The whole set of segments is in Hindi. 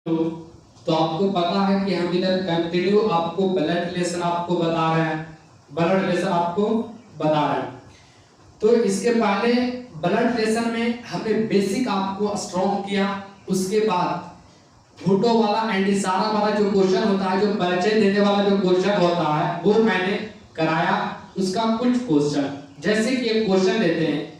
तो आपको पता है कि हम इधर कंटिन्यू आपको ब्लड रिलेशन आपको बता रहे हैं, ब्लड रिलेशन आपको बता रहे हैं। तो इसके पहले ब्लड रिलेशन में हमने बेसिक आपको स्ट्रॉन्ग किया, उसके बाद फोटो वाला एंड इशारा वाला जो क्वेश्चन होता है, जो परिचय देने वाला जो क्वेश्चन होता है वो मैंने कराया। उसका कुछ क्वेश्चन जैसे कि एक क्वेश्चन लेते हैं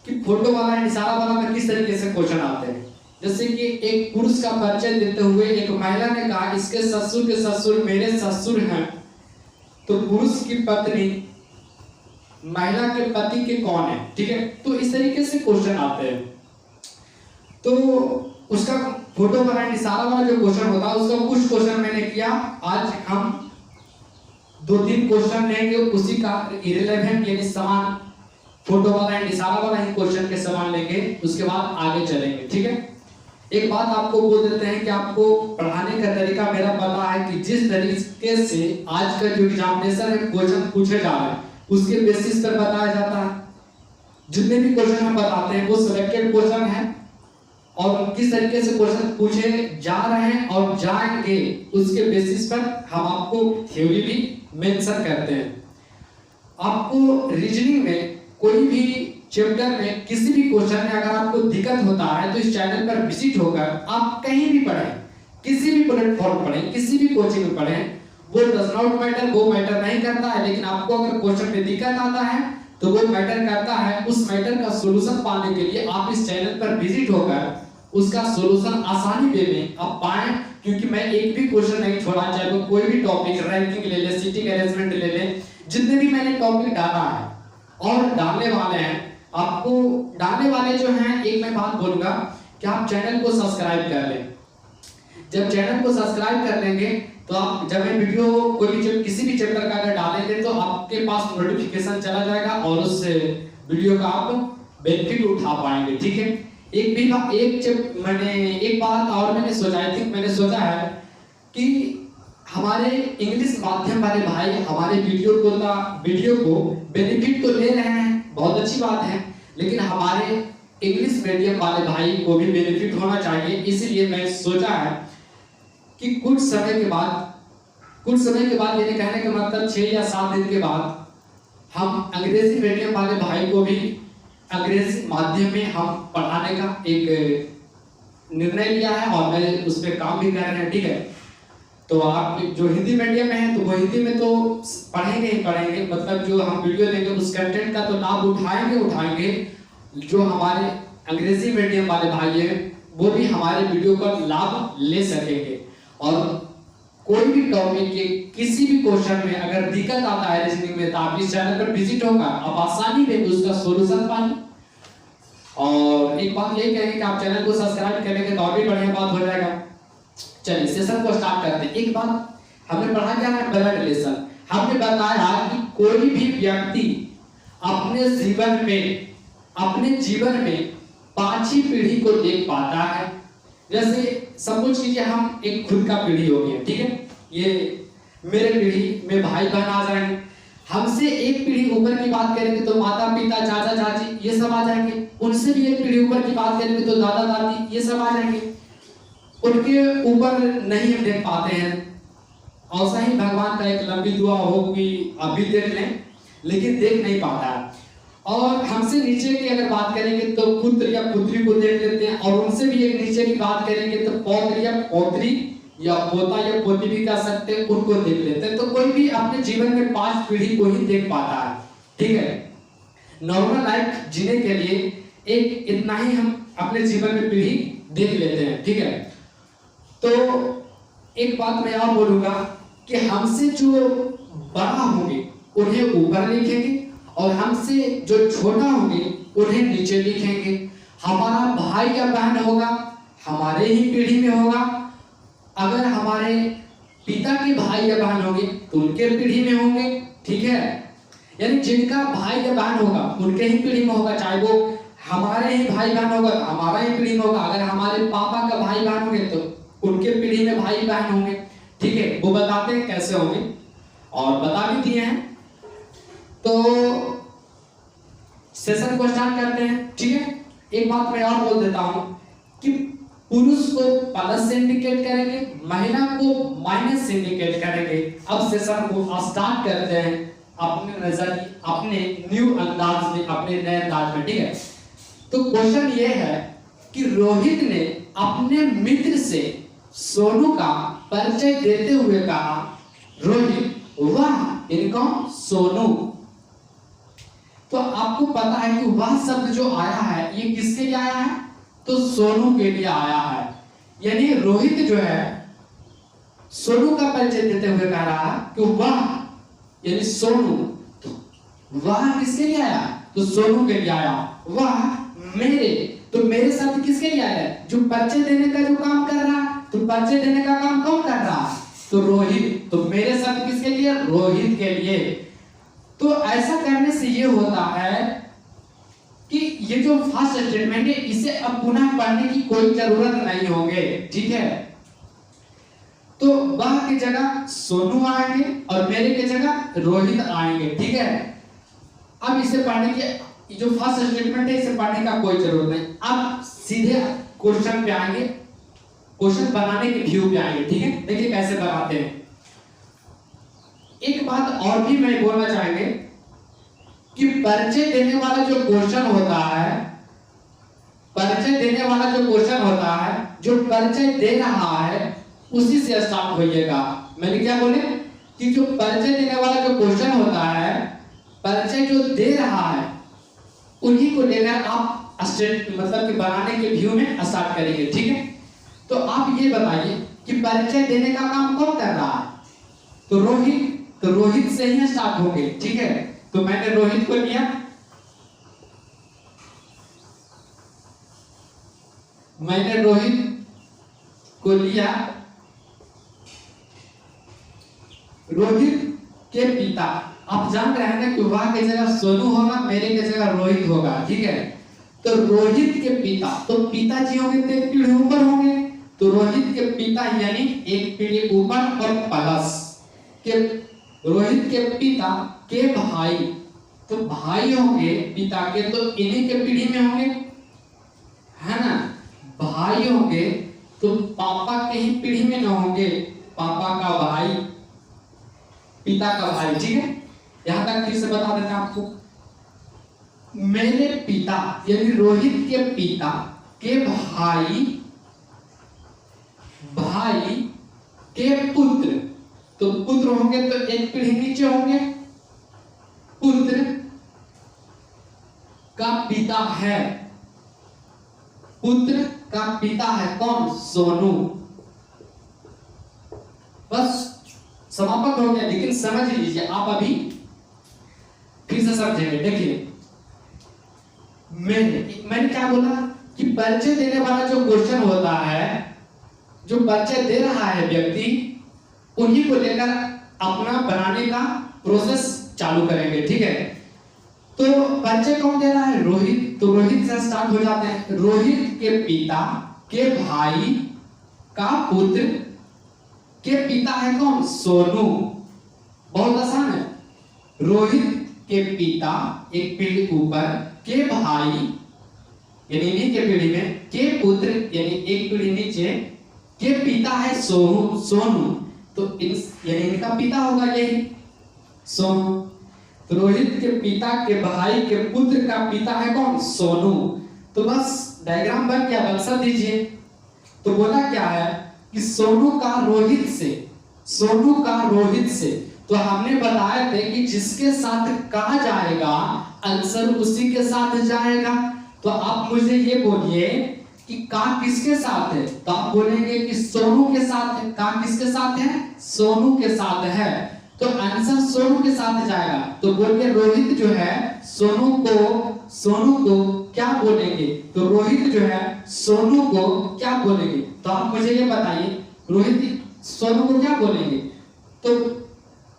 कि फोटो वाला एंड इशारा वाला में किस तरीके से क्वेश्चन आते हैं। जैसे कि एक पुरुष का परिचय देते हुए एक महिला ने कहा इसके ससुर के ससुर मेरे ससुर हैं, तो पुरुष की पत्नी महिला के पति के कौन है, ठीक है। तो इस तरीके से क्वेश्चन आते हैं। तो उसका फोटो वाला एंड इशारा वाला जो क्वेश्चन होता है उसका कुछ क्वेश्चन मैंने किया। आज हम 2-3 क्वेश्चन लेंगे उसी का इररिलेवेंट यानी समान फोटो वाला एंड इशारा वाला ही क्वेश्चन के समान लेंगे, उसके बाद आगे चलेंगे, ठीक है। एक बात आपको बोल देते हैं कि आपको पढ़ाने का तरीका मेरा पता है कि जिस तरीके से आज का जो एग्जामिनेशन है क्वेश्चन पूछे जा रहे हैं उसके बेसिस पर बताया जाता है। जितने भी क्वेश्चन हम बताते हैं वो सिलेक्टेड क्वेश्चन है और किस तरीके से क्वेश्चन पूछे जा रहे हैं और जाएंगे उसके बेसिस पर हम आपको थ्योरी भी मेंशन करते हैं। आपको रीजनिंग में कोई भी चैप्टर में किसी भी क्वेश्चन में अगर आपको दिक्कत होता है तो इस चैनल पर विजिट होकर आप कहीं भी पढ़ें, किसी भी प्लेटफॉर्म पढ़ें, किसी भी कोचिंग में पढ़ें, वो डज नॉट मैटर, वो मैटर नहीं करता है। लेकिन आपको अगर क्वेश्चन में दिक्कत आता है तो वो मैटर करता है। उस मैटर का सॉल्यूशन पाने के लिए आप इस चैनल पर विजिट होकर उसका सॉल्यूशन आसानी वे में आप पाएं, क्योंकि मैं एक भी क्वेश्चन नहीं छोड़ा, चाहे वो कोई भी टॉपिक रैंकिंग ले ले, सीटिंग अरेंजमेंट ले ले, जितने भी मैंने टॉपिक डाला है और डालने वाले हैं आपको डालने वाले जो हैं, एक मैं बात बोलूंगा कि आप चैनल को सब्सक्राइब कर लें। जब चैनल को सब्सक्राइब कर लेंगे तो आप जब मैं वीडियो कोई भी किसी भी चैप्टर का अगर डालेंगे तो आपके पास नोटिफिकेशन चला जाएगा और उस वीडियो का आप बेनिफिट उठा पाएंगे, ठीक है। एक बात और मैंने सोचा है कि हमारे इंग्लिश माध्यम वाले भाई हमारे वीडियो को बेनिफिट तो ले रहे हैं, बहुत अच्छी बात है, लेकिन हमारे इंग्लिश मीडियम वाले भाई को भी बेनिफिट होना चाहिए। इसलिए मैं सोचा है कि कुछ समय के बाद यानी कहने का मतलब 6 या 7 दिन के बाद हम अंग्रेजी मीडियम वाले भाई को भी अंग्रेजी माध्यम में हम पढ़ाने का एक निर्णय लिया है और मैं उस पर काम भी कर रहे हैं, ठीक है। तो आप जो हिंदी मीडियम में है तो वो हिंदी में तो पढ़ेंगे ही पढ़ेंगे, मतलब जो हम वीडियो लेंगे उस कंटेंट का तो लाभ उठाएंगे। जो हमारे अंग्रेजी मीडियम वाले भाई हैं वो भी हमारे वीडियो का लाभ ले सकेंगे। और कोई भी टॉपिक के किसी भी क्वेश्चन में अगर दिक्कत आता है रीजनिंग में तो आप इस चैनल पर विजिट होगा, आप आसानी से उसका सॉल्यूशन पाएंगे। और एक बात यही कहेंगे कि आप चैनल को सब्सक्राइब करेंगे तो और भी बढ़िया बात हो जाएगा। चलिए सेशन को स्टार्ट करते हैं। एक बात हमने पढ़ा क्या है, ब्लड रिलेशन। हमने बताया कि कोई भी व्यक्ति अपने जीवन में 5 ही पीढ़ी को देख पाता है। जैसे सपोज कीजिए हम एक खुद का पीढ़ी हो गया, ठीक है, ये मेरे पीढ़ी में भाई बहन आ जाएंगे। हमसे एक पीढ़ी ऊपर की बात करेंगे तो माता पिता चाचा चाची ये सब आ जाएंगे। उनसे भी एक पीढ़ी ऊपर की बात करेंगे तो दादा दादी ये सब आ जाएंगे। उनके ऊपर नहीं हम देख पाते हैं, और सही भगवान का एक लंबी दुआ हो कि अभी देख लें, लेकिन देख नहीं पाता है। और हमसे नीचे की अगर बात करेंगे तो पुत्र या पुत्री को देख लेते हैं, और उनसे भी एक नीचे की बात करेंगे तो पौत्र या पौत्री या पोता या पोती भी कह सकते हैं, उनको देख लेते हैं। तो कोई भी अपने जीवन में 5 पीढ़ी को ही देख पाता है, ठीक है। नॉर्मल लाइफ जीने के लिए एक इतना ही हम अपने जीवन में पीढ़ी देख लेते हैं, ठीक है। तो एक बात मैं और बोलूंगा कि हमसे जो बड़ा होंगे उन्हें ऊपर लिखेंगे और हमसे जो छोटा होंगे उन्हें नीचे लिखेंगे। हमारा भाई या बहन होगा हमारे ही पीढ़ी में होगा, अगर हमारे पिता के भाई या बहन होंगे तो उनके पीढ़ी में होंगे, ठीक है। यानी जिनका भाई या बहन होगा उनके ही पीढ़ी में होगा, चाहे वो हमारे ही भाई बहन होगा हमारा ही पीढ़ी में होगा। अगर हमारे पापा का भाई बहन होंगे तो उनके पीढ़ी में भाई बहन होंगे, ठीक है। वो बताते हैं कैसे होंगे और बता भी दिए हैं। तो सेशन को स्टार्ट करते हैं, ठीक है। एक बात मैं और बोल देता हूं कि पुरुष को प्लस से इंडिकेट करेंगे, महिला को माइनस से इंडिकेट करेंगे। अब सेशन को स्टार्ट करते हैं अपने नजरिए, अपने न्यू अंदाज में, अपने नए अंदाज में, ठीक है। तो क्वेश्चन ये है कि रोहित ने अपने मित्र से सोनू का परिचय देते हुए कहा, रोहित वाह इनका सोनू। तो आपको पता है कि वह शब्द जो आया है ये किसके लिए आया है, तो सोनू के लिए आया है। यानी रोहित जो है सोनू का परिचय देते हुए कह रहा है कि वह यानी सोनू, वह किसके लिए आया, तो सोनू के लिए आया। वह मेरे, तो मेरे शब्द किसके लिए आया है, जो परिचय देने का जो काम कर रहा है। तो परिचय देने का काम कौन कर रहा है, तो रोहित। तो मेरे शब्द किसके लिए, रोहित के लिए। तो ऐसा करने से ये होता है कि ये जो फर्स्ट स्टेटमेंट है इसे अब पुनः पढ़ने की कोई जरूरत नहीं होगी, ठीक है। तो वह की जगह सोनू आएंगे और मेरे की जगह रोहित आएंगे, ठीक है। अब इसे पढ़ने की जो फर्स्ट स्टेटमेंट है इसे पढ़ने का कोई जरूरत नहीं। अब सीधे क्वेश्चन पे आएंगे, क्वेश्चन बनाने के व्यू पे आएंगे, ठीक है। देखिए कैसे बनाते हैं। एक बात और भी मैं बोलना चाहेंगे कि परिचय देने वाला जो क्वेश्चन होता है, परिचय देने वाला जो क्वेश्चन होता है, जो परिचय दे रहा है उसी से स्टार्ट होइएगा। मैंने क्या बोले कि जो परिचय देने वाला जो क्वेश्चन होता है, परिचय जो दे रहा है उन्हीं को लेकर आप मतलब कि बनाने के व्यू में स्टार्ट करेंगे, ठीक है। तो आप ये बताइए कि परिचय देने का काम कौन कर रहा है, तो रोहित। तो रोहित से ही स्टार्ट होंगे, ठीक है। तो मैंने रोहित को लिया, मैंने रोहित को लिया। रोहित के पिता, आप जान रहे हैं ना कि वह की जगह सोनू होगा, मेरे की जगह रोहित होगा, ठीक है। तो रोहित के पिता, तो पिताजी होंगे तो एक पीढ़ी ऊपर होंगे। तो रोहित के पिता यानी एक पीढ़ी ऊपर और प्लस के रोहित के पिता के भाई, तो भाई होंगे पिता के, तो इन्हीं के पीढ़ी में होंगे, है ना। भाई होंगे तो पापा के ही पीढ़ी में न होंगे, पापा का भाई, पिता का भाई, ठीक है। यहां तक फिर से बता देते हैं आपको। मेरे पिता यानी रोहित के पिता के भाई, भाई के पुत्र, तो पुत्र होंगे तो एक पीढ़ी नीचे होंगे। पुत्र का पिता है, पुत्र का पिता है कौन, सोनू। बस समापक हो गया, लेकिन समझ लीजिए आप अभी फिर से समझेंगे। देखिए मैंने क्या बोला कि परिचय देने वाला जो क्वेश्चन होता है, जो परिचय दे रहा है व्यक्ति, उन्हीं को लेकर अपना बनाने का प्रोसेस चालू करेंगे, ठीक है। तो परिचय कौन दे रहा है, रोहित। तो रोहित से स्टार्ट हो जाते हैं। रोहित के पिता के भाई का पुत्र के पिता है कौन, सोनू। बहुत आसान है। रोहित के पिता एक पीढ़ी ऊपर के भाई यानी इन्हीं के पीढ़ी में, के पुत्र यानी एक पीढ़ी नीचे, के पिता है सोनू। तो यानी इनका पिता होगा यही सोनू। तो रोहित के पिता के भाई के पुत्र का पिता है कौन, सोनू। तो बस डायग्राम बन गया, बक्सा दीजिए। तो बोला क्या है कि सोनू का रोहित से, सोनू का रोहित से। तो हमने बताया थे कि जिसके साथ कहा जाएगा आंसर उसी के साथ जाएगा। तो आप मुझे ये बोलिए कि का किसके साथ है, तो आप बोलेंगे कि सोनू के साथ है। का किसके साथ है, सोनू के साथ है, तो आंसर सोनू के साथ जाएगा। तो बोलिए रोहित जो है सोनू को क्या बोलेंगे, तो रोहित जो है सोनू को क्या बोलेंगे। तो आप मुझे ये बताइए रोहित सोनू को क्या बोलेंगे। तो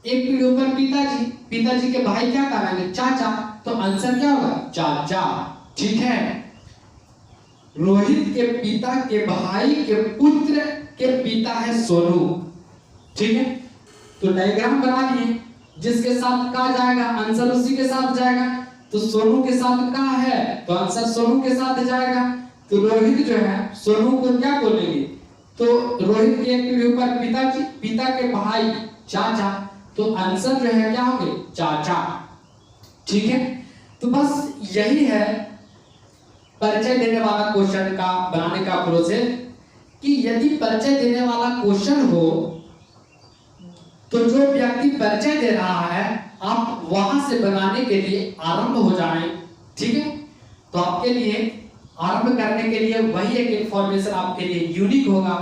एक पीढ़ी ऊपर पिताजी, पिताजी के भाई क्या कहेंगे, चाचा। तो आंसर क्या होगा, चाचा, ठीक है। रोहित के पिता के भाई के पुत्र के पिता है सोनू, ठीक है। तो डायग्राम बना लिए, जिसके साथ का जाएगा आंसर उसी के साथ जाएगा। तो सोनू के साथ का है तो आंसर सोनू के साथ जाएगा। तो रोहित जो है सोनू को क्या बोलेंगे, तो रोहित की एक पीढ़ी ऊपर पिताजी, पिता के भाई चाचा, तो आंसर जो है क्या होंगे, चाचा। ठीक है, तो बस यही है परिचय देने वाला क्वेश्चन का बनाने का प्रोसेस, कि यदि परिचय देने वाला क्वेश्चन हो तो जो व्यक्ति परिचय दे रहा है आप वहां से बनाने के लिए आरंभ हो जाएं। ठीक है, तो आपके लिए आरंभ करने के लिए वही एक इंफॉर्मेशन आपके लिए यूनिक होगा,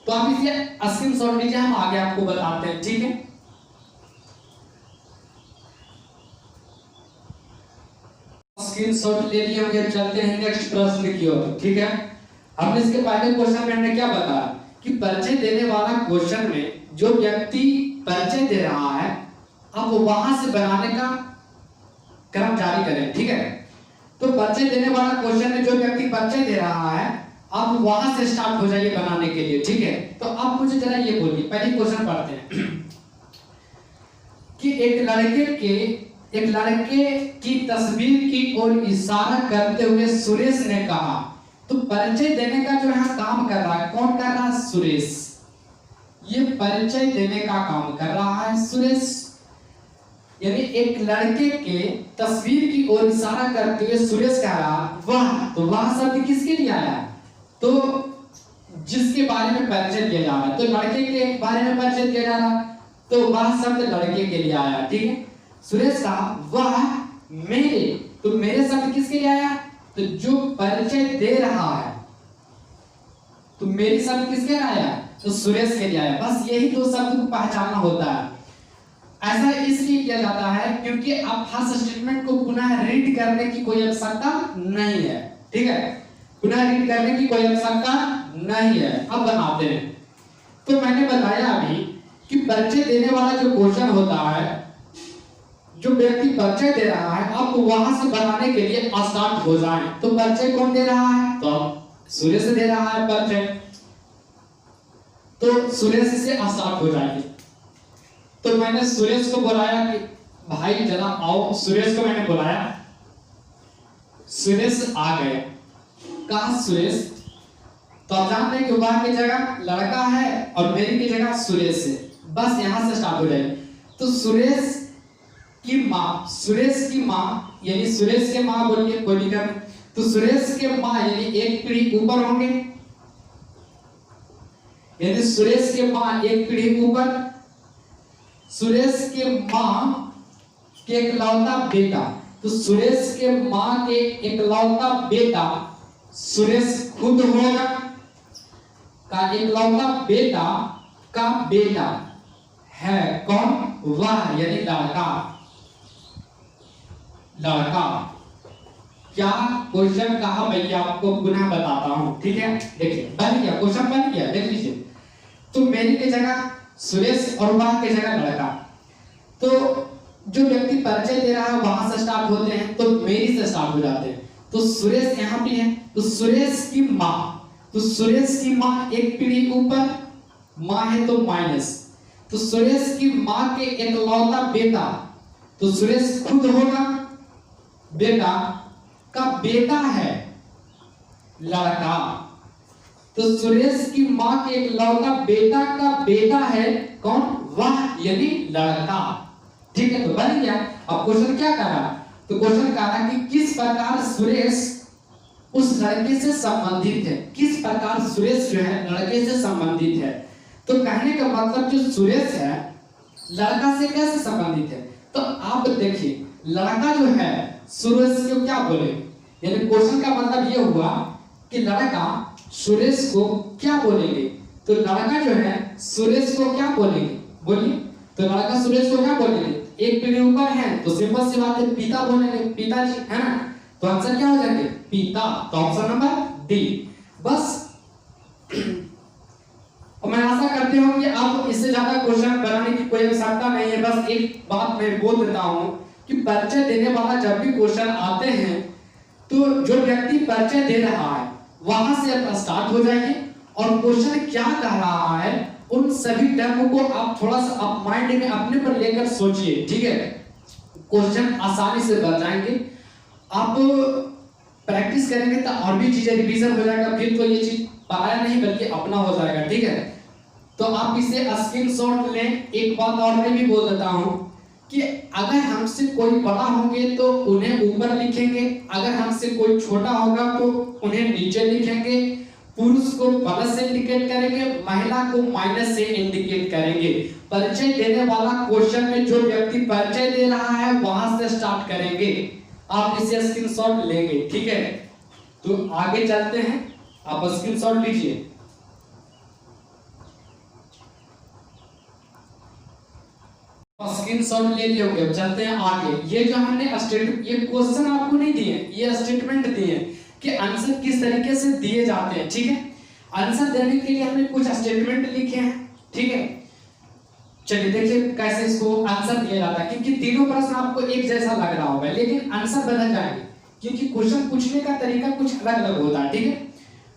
तो आप इसे स्क्रीनशॉट लीजिए, हम आगे आपको बताते हैं। ठीक है, स्क्रीनशॉट ले लिए होंगे, चलते हैं नेक्स्ट प्रश्न की ओर। ठीक है, हमने इसके पहले क्वेश्चन में हमने क्या बताया कि परिचय देने वाला क्वेश्चन में जो व्यक्ति परिचय दे रहा है अब वहां से बनाने का क्रम जारी करें। ठीक है, तो परिचय देने वाला क्वेश्चन में जो व्यक्ति परिचय दे रहा है अब वहां से स्टार्ट हो जाइए बनाने के लिए। ठीक है, तो अब मुझे जरा ये बोलिए, पहले क्वेश्चन पढ़ते हैं कि एक लड़के की तस्वीर की ओर इशारा करते हुए सुरेश ने कहा, तो परिचय देने का जो है काम कर रहा है, कौन कर रहा है, सुरेश। ये परिचय देने का काम कर रहा है सुरेश, यानी एक लड़के के तस्वीर की ओर इशारा करते हुए सुरेश कह रहा वह, तो वह शब्द किसके लिए आया, तो जिसके बारे में परिचय दिया जा रहा है, तो लड़के के बारे में परिचय दिया जा रहा है, तो वह शब्द लड़के के लिए आया। ठीक है, सुरेश कहा वह मेरे, तो मेरे शब्द किसके लिए आया, तो जो परिचय दे रहा है, तो मेरी शब्द किसके लिए आया, तो सुरेश के लिए आया। बस यही दो शब्द को पहचानना होता है। ऐसा इसलिए किया जाता है क्योंकि आप फर्स्ट स्टेटमेंट को पुनः रीड करने की कोई आवश्यकता नहीं है। ठीक है, पुनः रीड करने की कोई आवश्यकता नहीं है। अब बनाते हैं, तो मैंने बताया अभी कि परिचय देने वाला जो क्वेश्चन होता है, जो व्यक्ति परिचय दे रहा है अब वहां से बनाने के लिए स्टार्ट हो जाए। तो परिचय कौन दे रहा है, तो सुरेश दे रहा है परिचय, तो सुरेश से स्टार्ट हो जाएंगे। तो मैंने सुरेश को बुलाया कि भाई जरा आओ, सुरेश को मैंने बुलाया, सुरेश आ गए, कहा सुरेश, तो आप जानते हैं कि वह की जगह लड़का है और मेरी की जगह सुरेश है, बस यहां से स्टार्ट हो जाए। तो सुरेश की माँ यानी सुरेश के माँ बोलिए, कोई दिक्कत नहीं, तो सुरेश के माँ यानी एक पीढ़ी ऊपर होंगे, यानी सुरेश के माँ एक पीढ़ी ऊपर, सुरेश के माँ के इकलौता बेटा, तो सुरेश के माँ के इकलौता बेटा सुरेश खुद होगा, का इकलौता बेटा का बेटा है कौन, वह यानी लड़का। क्या क्वेश्चन कहा भैया, आपको पुनः बताता हूं। ठीक है, देखिए बन गया क्वेश्चन, बन गया, देख लीजिए। तो मेरी की जगह सुरेश और वह की जगह लड़का, तो जो व्यक्ति परिचय दे रहा है वहां से स्टार्ट होते हैं, तो मेरी से स्टार्ट हो जाते हैं। तो सुरेश यहाँ पे है, तो सुरेश की माँ, तो सुरेश की माँ एक पीढ़ी ऊपर, माँ है तो माइनस, तो सुरेश की माँ के इकलौता बेटा, तो सुरेश खुद होगा, बेटा का बेटा है लड़का, तो सुरेश की माँ के इकलौता बेटा का बेटा है कौन, वह यानी लड़का। ठीक है, तो बन गया। अब क्वेश्चन क्या कह रहा, तो क्वेश्चन कह रहा कि किस प्रकार सुरेश उस लड़के से संबंधित है, किस प्रकार सुरेश जो है लड़के से संबंधित है। तो कहने का मतलब जो सुरेश है लड़का से कैसे संबंधित है, तो आप देखिए लड़का जो है सुरेश को क्या बोले, यानी क्वेश्चन का मतलब ये हुआ कि लड़का सुरेश को क्या बोलेंगे, तो लड़का जो है सुरेश को क्या बोलेंगे, बोलिए, तो लड़का सुरेश को क्या बोलेंगे, एक पीढ़ी ऊपर है तो सिंपल सी बात है पिता बोलेंगे, पिताजी, है ना, तो आंसर क्या हो जाएंगे, पिता। तो ऑप्शन नंबर डी। बस और मैं आशा करती हूँ कि आप इससे ज्यादा क्वेश्चन बनाने की कोई आवश्यकता नहीं है। बस एक बात मैं बोल देता हूँ कि परिचय देने वाला जब भी क्वेश्चन आते हैं तो जो व्यक्ति परिचय दे रहा है वहां से आप स्टार्ट हो जाएंगे और क्वेश्चन क्या कह रहा है उन सभी टर्म को आप थोड़ा सा आप माइंड में अपने पर लेकर सोचिए। ठीक है, क्वेश्चन आसानी से बन जाएंगे। आप प्रैक्टिस करेंगे तो और भी चीजें रिवीजन हो जाएगा, फिर तो ये चीज पढ़ाया नहीं बल्कि अपना हो जाएगा, ठीक है। तो आप इसे स्क्रीनशॉट लें। एक बात और मैं भी बोल देता हूं कि अगर हमसे कोई बड़ा होंगे तो उन्हें ऊपर लिखेंगे, अगर हमसे कोई छोटा होगा तो उन्हें नीचे लिखेंगे, पुरुष को प्लस से इंडिकेट करेंगे, महिला को माइनस से इंडिकेट करेंगे। परिचय देने वाला क्वेश्चन में जो व्यक्ति परिचय दे रहा है वहां से स्टार्ट करेंगे। आप इसे स्क्रीनशॉट लेंगे, ठीक है। तो आगे चलते हैं, आप स्क्रीनशॉट लीजिए। स्क्रीनशॉट ले लिए होंगे। चलते हैं आगे। ये जो हमने ये क्वेश्चन आपको नहीं दिए, ये स्टेटमेंट दिए कि आंसर किस तरीके से दिए जाते हैं, ठीक है। आंसर देने के लिए हमने कुछ स्टेटमेंट लिखे हैं, ठीक है। चलिए देखिए कैसे इसको आंसर दिया जाता है, क्योंकि तीनों प्रश्न आपको एक जैसा लग रहा होगा लेकिन आंसर बदल जाएंगे, क्योंकि क्वेश्चन पूछने का तरीका कुछ अलग अलग होता है, ठीक है।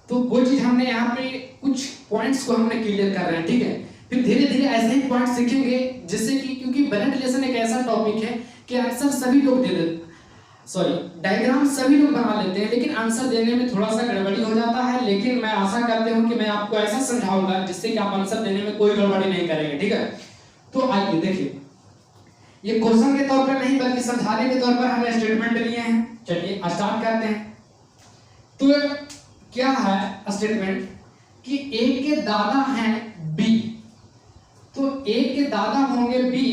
तो वो चीज हमने यहाँ पे कुछ पॉइंट्स को हमने क्लियर कर रहे हैं, ठीक है। फिर धीरे धीरे ऐसे ही पॉइंट सीखेंगे जिससे कि, क्योंकि ब्लड रिलेशन एक ऐसा टॉपिक है कि आंसर सभी लोग दे देते, सॉरी डायग्राम सभी लोग बना लेते हैं, लेकिन आंसर देने में थोड़ा सा गड़बड़ी हो जाता है। लेकिन मैं आशा करते हूँ कि मैं आपको ऐसा समझाऊंगा जिससे कि आप आंसर देने में कोई गड़बड़ी नहीं करेंगे, ठीक है। तो आइए देखिए, ये क्वेश्चन के तौर पर नहीं बल्कि समझाने के तौर पर हमने स्टेटमेंट लिए हैं। चलिए स्टार्ट करते हैं। तो क्या है स्टेटमेंट कि ए के दादा हैं बी, तो ए के दादा होंगे बी,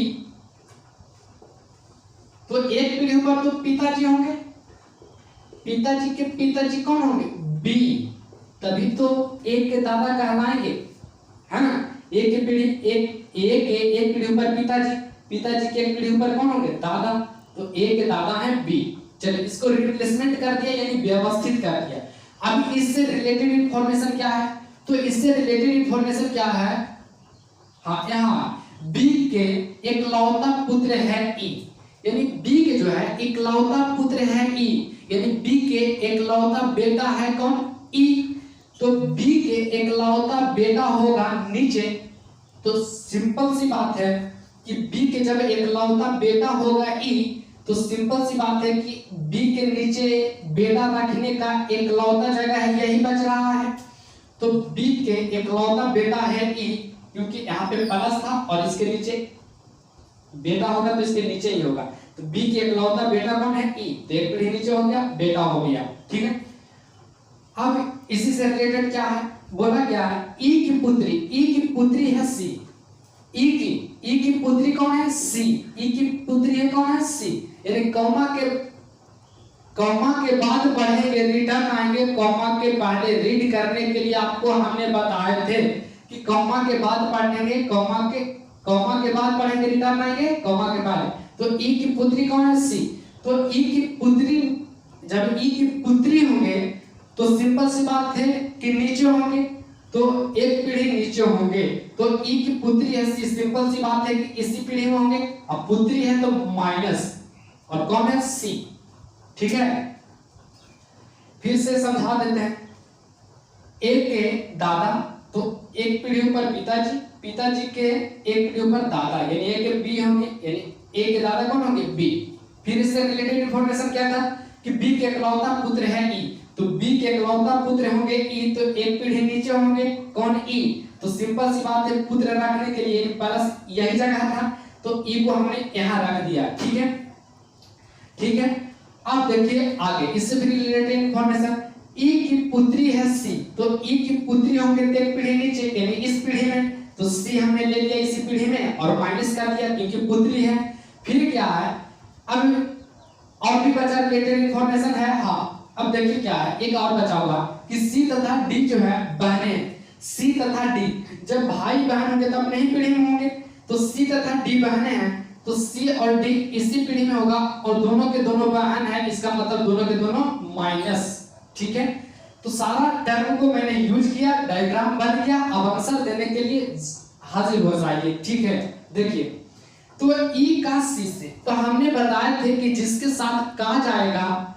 तो एक पीढ़ी पर तो पिताजी होंगे, पिताजी के पिताजी कौन होंगे बी, तभी तो ए के दादा कहलाएंगे, है ना। एक की पीढ़ी एक पीढ़ी पर पिताजी, पिताजी के एक पीढ़ी पर कौन होंगे दादा, तो ए के दादा हैं बी। चलिए इसको रिप्लेसमेंट कर दिया यानी व्यवस्थित कर दिया। अब इससे रिलेटेड इंफॉर्मेशन क्या है, तो इससे रिलेटेड इंफॉर्मेशन क्या है, हाँ यहाँ बी के एकलौता पुत्र है ई, यानी बी के जो है एकलौता पुत्र है ई, यानी बी के एकलौता बेटा है कौन ई। तो बी के एकलौता बेटा होगा नीचे, तो सिंपल सी बात है कि बी के जब एकलौता बेटा होगा ई, तो सिंपल सी बात है कि बी के नीचे बेटा रखने का एकलौता जगह है यही बच रहा है। तो बी के एकलौता बेटा है ई, क्योंकि यहाँ पे प्लस था और इसके नीचे बेटा होगा तो इसके नीचे ही होगा। तो बी के एकलौता बेटा कौन है ई, तो एक पीढ़ी नीचे हो गया बेटा हो गया, ठीक है। अब इसी से रिलेटेड क्या है, बोला क्या है ई की पुत्री है सी, ई की पुत्री कौन है सी, ई की पुत्री है कौन है सी, यानी कॉमा के बाद पढ़ेंगे रिटर्न आएंगे, कॉमा के पहले रीड करने के लिए आपको हमने बताए थे कि कॉमा के बाद पढ़ेंगे, कॉमा के बाद पढ़ेंगे रिटर्न आएंगे कॉमा के पहले। तो ई की पुत्री कौन है सी, तो ई की पुत्री, जब ई की पुत्री होंगे तो सिंपल सी बात है कि नीचे होंगे, तो एक पीढ़ी नीचे होंगे, तो ई की पुत्री है सी, सिंपल सी बात है कि इसी पीढ़ी में होंगे। अब पुत्री है तो माइनस और कौन है सी, ठीक है। फिर से समझा देते हैं, ए के दादा, तो एक पीढ़ी पर पिताजी, पिताजी के एक पीढ़ी पर दादा, यानी ए के बी होंगे, यानी ए के दादा कौन होंगे बी। फिर इससे रिलेटेड इंफॉर्मेशन क्या था कि बी के एकलौता पुत्र है ई, तो बी के एकलौता पुत्र होंगे ई, तो एक पीढ़ी नीचे होंगे कौन ई, तो सिंपल सी बात है पुत्र रखने के लिए प्लस यही जगह था, तो ई को हमने यहाँ रख दिया, ठीक है, ठीक है। अब देखिए आगे इससे भी रिलेटेड इंफॉर्मेशन, ई की पुत्री है सी, तो ई की पुत्री होंगे तो एक पीढ़ी नीचे यानी इस पीढ़ी में, तो सी हमने ले लिया इसी पीढ़ी में और माइनस कर दिया क्योंकि पुत्री है। फिर क्या है, अब और भी बचा रिलेटेड इंफॉर्मेशन है, हाँ अब देखिए क्या है, एक और बचा होगा कि सी तथा डी जो है बहने, सी तथा डी जब भाई बहन होंगे तब नहीं पीढ़ी में होंगे, तो सी तथा डी बहने हैं, तो सी और डी इसी पीढ़ी में होगा और दोनों के दोनों बहन है, इसका मतलब दोनों के दोनों माइनस, ठीक है। तो सारा टर्म को मैंने यूज किया, डायग्राम बन गया, अब आंसर देने के लिए हाजिर हो जाइए, ठीक है। देखिए तो ई का सी से, तो हमने बताए थे कि जिसके साथ का जाएगा,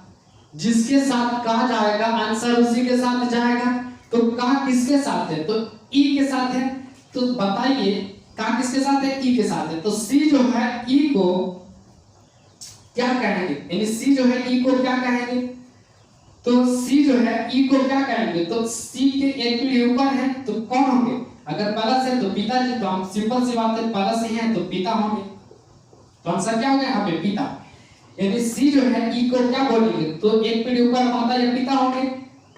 जिसके साथ का जाएगा आंसर उसी के साथ जाएगा, तो का किसके साथ है, तो ई के साथ है, तो बताइए का किसके साथ है, ई के साथ है, तो सी जो है ई को क्या कहेंगे, यानी सी जो है ई को क्या कहेंगे, तो सी जो है ई को क्या कहेंगे, तो सी के एक पीढ़ी ऊपर है तो कौन होंगे, अगर प्लस है तो पिताजी, तो हम सिंपल सी बात है प्लस ही है तो पिता होंगे, तो आंसर क्या हो गया यहाँ पे पिता। यानी सी जो है ई को क्या बोलेंगे, तो एक पीढ़ी ऊपर माता या पिता होंगे,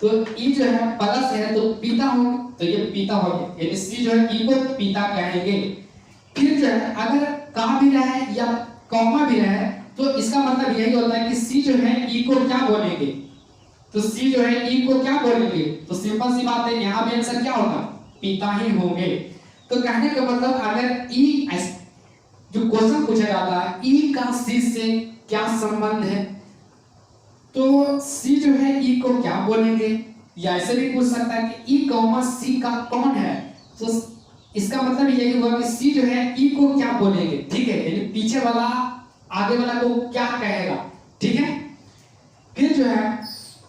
तो ई जो है प्लस है तो पिता होंगे, तो ये पिता हो गया। यानी सी जो है ई को पिता कहेंगे। फिर जो है अगर कहा भी रहे या कॉमा भी रहे तो इसका मतलब यही होता है कि सी जो है ई को क्या बोलेंगे, तो सी जो है ई को क्या बोलेंगे, तो सिंपल सी बात है यहाँ भी आंसर क्या होगा, पिता ही होंगे। तो कहने का मतलब अगर ई जो क्वेश्चन पूछा जाता है ई का सी से क्या संबंध है, तो सी जो है ई को क्या बोलेंगे, या ऐसे भी पूछ सकता है कि ई कॉमा सी का कौन है, तो इसका मतलब यही हुआ कि सी जो है ई को क्या बोलेंगे, ठीक है, यानी पीछे वाला आगे वाला को क्या कहेगा, ठीक है। फिर जो है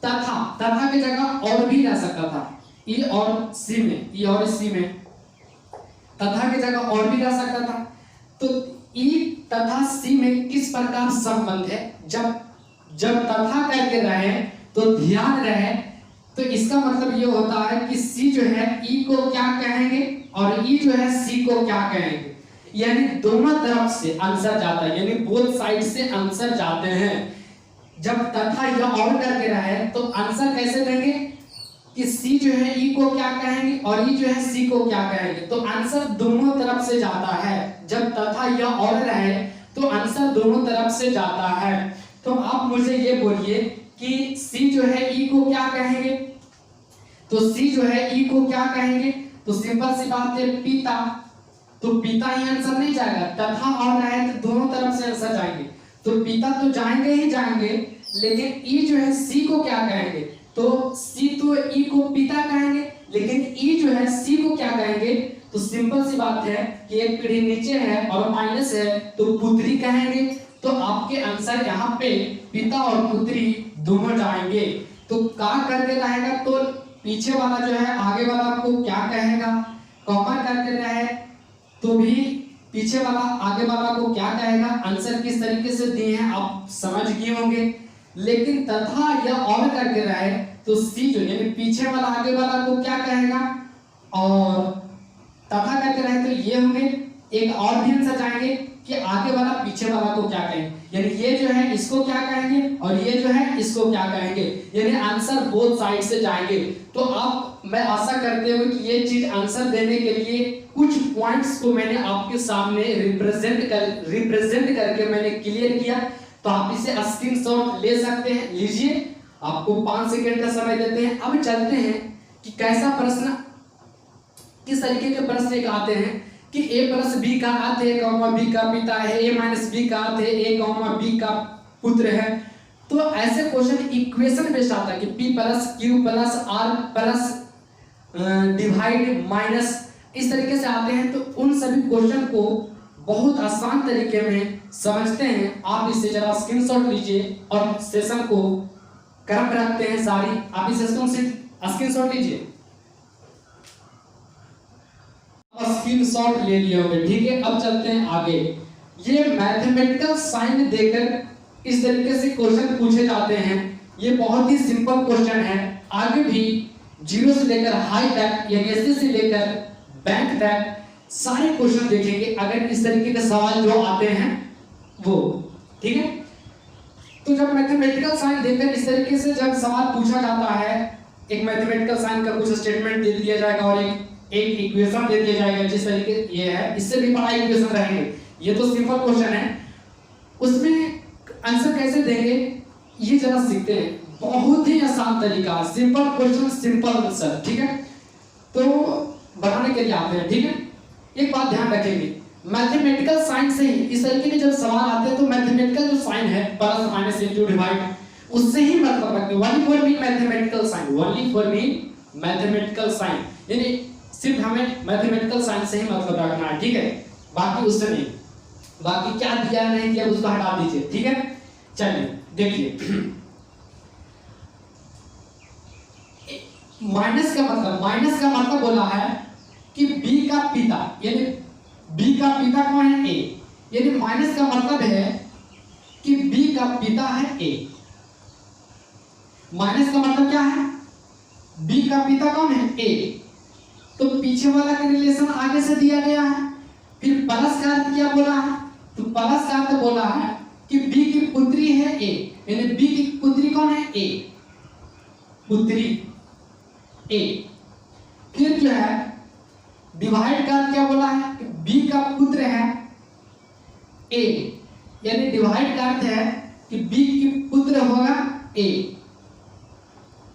तथा, तथा की जगह और भी रह सकता था, ई और सी में, ई और सी में तथा की जगह और भी रह सकता था। तो ई तथा सी में किस प्रकार संबंध है, जब तथा करके रहे तो ध्यान रहे, तो इसका मतलब ये होता है कि सी जो है ई को क्या कहेंगे और ई जो है सी को क्या कहेंगे, यानी दोनों तरफ से आंसर जाता है, यानी बोथ साइड से आंसर जाते हैं। जब तथा या और करके रहे तो आंसर कैसे देंगे कि सी जो है ई को क्या कहेंगे और ई जो है सी को क्या कहेंगे, तो आंसर दोनों तरफ से जाता है। जब तथा या और रहे तो आंसर दोनों तरफ से जाता है। तो आप मुझे ये बोलिए कि सी जो है ई को क्या कहेंगे, तो सी जो है ई को क्या कहेंगे, तो सिंपल सी बात है पिता, तो पिता ही आंसर नहीं जाएगा, तथा और रहे तो दोनों तरफ से आंसर जाएंगे, तो पिता तो जाएंगे ही जाएंगे, लेकिन ई जो है सी को क्या कहेंगे, तो सी तो ई को पिता कहेंगे, लेकिन ई जो है सी को क्या कहेंगे, तो सिंपल सी बात है कि एक पीढ़ी नीचे है और माइनस है तो पुत्री कहेंगे। तो आपके आंसर यहाँ पे पिता और पुत्री दोनों जाएंगे। तो का करके रहेगा तो पीछे वाला जो है आगे वाला को क्या कहेगा, कॉमा करके रहे तो भी पीछे वाला आगे वाला को क्या कहेगा, आंसर किस तरीके से दिए हैं आप समझ गए होंगे। लेकिन तथा या और करके रहे तो सी जो यानी पीछे वाला आगे वाला को क्या कहेगा, और तथा करके रहे तो ये होंगे। एक और भी आंसर जाएंगे कि आगे वाला पीछे वाला को क्या कहेंगे, यानी ये जो है इसको क्या कहेंगे और ये जो है इसको क्या कहेंगे, यानी आंसर बोथ साइड से जाएंगे। तो आप, मैं आशा करते हुए कि ये चीज आंसर देने के लिए कुछ पॉइंट्स को मैंने आपके सामने रिप्रेजेंट करके मैंने क्लियर किया। तो आप इसे स्क्रीनशॉट ले सकते हैं, लीजिए, आपको 5 सेकंड का समय देते हैं। अब चलते हैं कि कैसा प्रश्न, किस तरीके के प्रश्न एक आते हैं कि a प्लस बी का अर्थ है कॉमा बी का पिता है, a माइनस बी का अर्थ है a कॉमा बी का पुत्र है। तो ऐसे क्वेश्चन इक्वेशन बेस्ड आता है कि p plus q plus r plus divide minus, इस तरीके से आते हैं। तो उन सभी क्वेश्चन को बहुत आसान तरीके में समझते हैं। आप इसे जरा स्क्रीनशॉट लीजिए और सेशन को क्रम रखते हैं सारी, आप इस स्क्रीनशॉट लीजिए, स्क्रीनशॉट ले लिए होंगे, ठीक है। अब चलते हैं आगे। ये मैथमेटिकल साइन देकर इस तरीके से क्वेश्चन पूछे जाते हैं। ये बहुत ही सिंपल क्वेश्चन है। आगे भी जीरो से लेकर हाई तक, यानी एसएससी से लेकर बैंक तक सारे क्वेश्चन देखेंगे अगर इस तरीके के सवाल जो आते हैं वो, ठीक है। तो जब मैथमेटिकल साइन देकर इस तरीके से जब सवाल पूछा जाता है, एक मैथमेटिकल साइन का कुछ स्टेटमेंट दे दिया जाएगा और एक इक्वेशन दे दिया जाएगा, जिस तरीके ये है, इससे भी बड़ा इक्वेशन रहेंगे। ये तो सिंपल क्वेश्चन है, उसमें आंसर कैसे देंगे ये जरा सीखते हैं। बहुत ही आसान तरीका, सिंपल क्वेश्चन सिंपल आंसर, ठीक है। तो बनाने के लिए आते हैं, ठीक है। एक बात ध्यान रखेंगे, मैथमेटिकल साइन से ही इस तरीके के जब सवाल आते हैं तो मैथमेटिकल जो साइन है प्लस माइनस इनटू डिवाइड, उससे ही मतलब रखते हैं। Only for me mathematical sign, only for me mathematical sign, यानी सिर्फ हमें मैथमेटिकल साइन से ही मतलब रखना है, ठीक है। बाकी उससे नहीं, बाकी क्या दिया नहीं किया उसको हटा दीजिए, ठीक है। चलिए देखिए, माइनस का मतलब बोला है कि बी का पिता, यानी बी का पिता कौन है, ए, यानी माइनस का मतलब है कि बी का पिता है ए। माइनस का मतलब क्या है, बी का पिता कौन है, ए, तो पीछे वाला का रिलेशन आगे से दिया गया है। फिर प्लस का अर्थ क्या बोला है, तो प्लस का अर्थ बोला है कि बी की पुत्री है ए, यानी बी की पुत्री कौन है, ए, पुत्री ए। फिर जो है डिवाइड का अर्थ क्या बोला है कि बी का पुत्र है ए, यानी डिवाइड का अर्थ है कि बी की पुत्र होगा ए,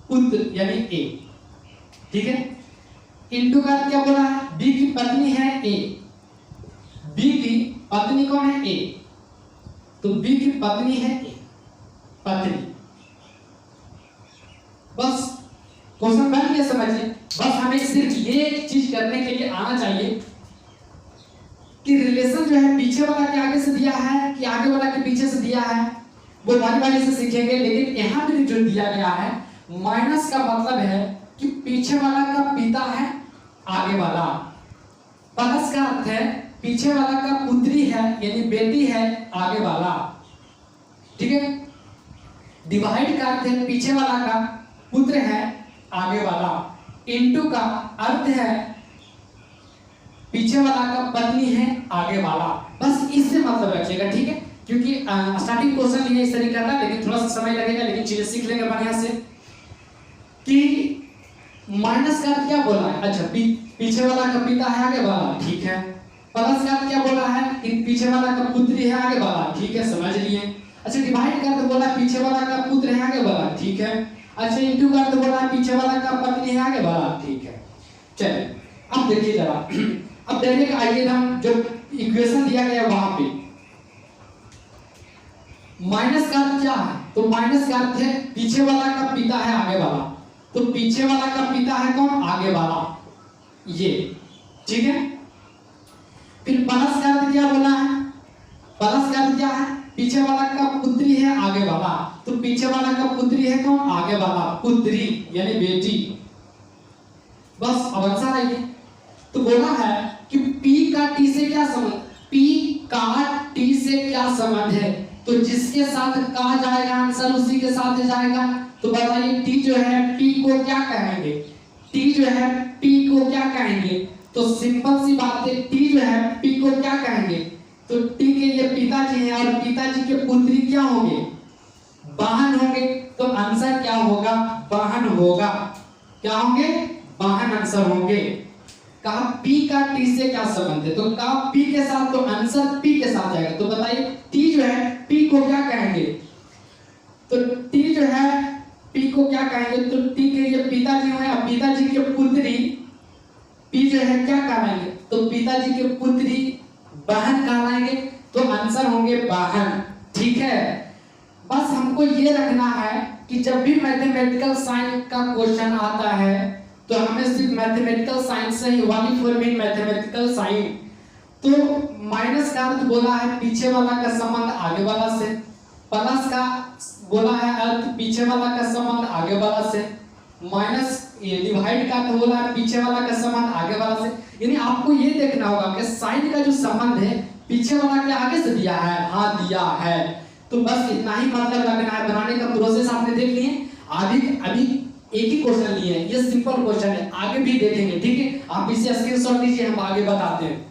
पुत्र यानी ए, ठीक है। इनटू का अर्थ क्या बोला है, बी की पत्नी है ए, बी की पत्नी कौन है, ए, तो बी की पत्नी है ए, पत्नी। बस क्वेश्चन बन गया, समझिए। बस हमें सिर्फ ये एक चीज करने के लिए आना चाहिए कि रिलेशन जो है पीछे वाला के आगे से दिया है कि आगे वाला के पीछे से दिया है, वो बारी बारी से सीखेंगे। लेकिन यहाँ पे जो दिया गया है माइनस का मतलब है कि पीछे वाला का पिता है आगे वाला, प्लस का अर्थ है पीछे वाला का पुत्री है यानी बेटी है आगे वाला, ठीक है। डिवाइड का अर्थ है पीछे वाला का पुत्र है आगे वाला, इनटू का अर्थ है पीछे वाला का पत्नी है आगे वाला। बस इससे मतलब रखिएगा, ठीक है, क्योंकि स्टार्टिंग क्वेश्चन ये इस तरीके का था, लेकिन थोड़ा सा समय लगेगा, लेकिन चीजें सीख लेंगे बढ़िया से कि माइनस का अर्थ क्या बोला है, अच्छा पीछे वाला का पिता है आगे वाला, ठीक है। प्लस का अर्थ क्या बोला है कि पीछे वाला का पुत्री है आगे वाला, ठीक है, समझ लिए। अच्छा डिवाइड का अर्थ बोला पीछे वाला का पुत्र है आगे वाला, ठीक है। अच्छा इनटू का अर्थ बोला पीछे वाला का पत्नी है आगे वाला, ठीक है। चलिए अब देखिए जरा, अब डायरेक्ट आइए हम जो इक्वेशन दिया गया वहां पे माइनस का अर्थ क्या है, तो माइनस का अर्थ है पीछे वाला का पिता है आगे वाला, तो पीछे वाला का पिता है कौन, आगे वाला, ये, ठीक है। फिर प्लस का अर्थ क्या बोला है, प्लस का अर्थ क्या है पीछे वाला का पुत्री है आगे वाला, तो पीछे वाला का पुत्री है कौन, आगे वाला, पुत्री यानी बेटी। बस अब आंसर आइए, तो बोला है कि P का T से क्या संबंध, P का T से क्या संबंध है, तो जिसके साथ कहा जाएगा आंसर उसी के साथ जाएगा। तो बताइए T जो है P को क्या कहेंगे, T जो है P को क्या कहेंगे, तो सिंपल सी बात है T जो है P को क्या कहेंगे, तो T के ये पिताजी हैं और पिताजी के पुत्री क्या होंगे, वाहन होंगे, तो आंसर क्या होगा, वाहन होगा, क्या होंगे, वाहन आंसर होंगे। कहा P का T से क्या संबंध है, तो कहा P के साथ, तो आंसर P के साथ जाएगा। तो बताइए T जो है P को क्या कहेंगे, तो T जो है P को क्या कहेंगे, तो T के ये पिताजी हैं और पिताजी के पुत्री P जो है क्या कहलाएंगे, तो पिताजी के पुत्री बहन कहलाएंगे, तो आंसर होंगे वाहन, ठीक है। बस हमको ये रखना है कि जब भी मैथमेटिकल साइंस का क्वेश्चन आता है तो हमें सिर्फ मैथमेटिकल साइंस से ही, वाली फॉर मीन मैथमेटिकल साइंस, तो माइनस का अर्थ बोला है पीछे वाला का संबंध आगे वाला से, प्लस का बोला है अर्थ पीछे वाला का संबंध आगे वाला से, माइनस ये डिवाइड का अर्थ बोला है पीछे वाला का संबंध आगे वाला से। यानी आपको ये देखना होगा कि साइन का जो संबंध है पीछे वाला के आगे से दिया है, हाँ दिया है। तो बस इतना ही मतलब रखना है, बनाने का प्रोसेस आपने देख लिए। अभी एक ही क्वेश्चन लिए हैं, ये सिंपल क्वेश्चन है, आगे भी देखेंगे, ठीक है। आप इसे स्क्रीनशॉट लीजिए, हम आगे बताते हैं।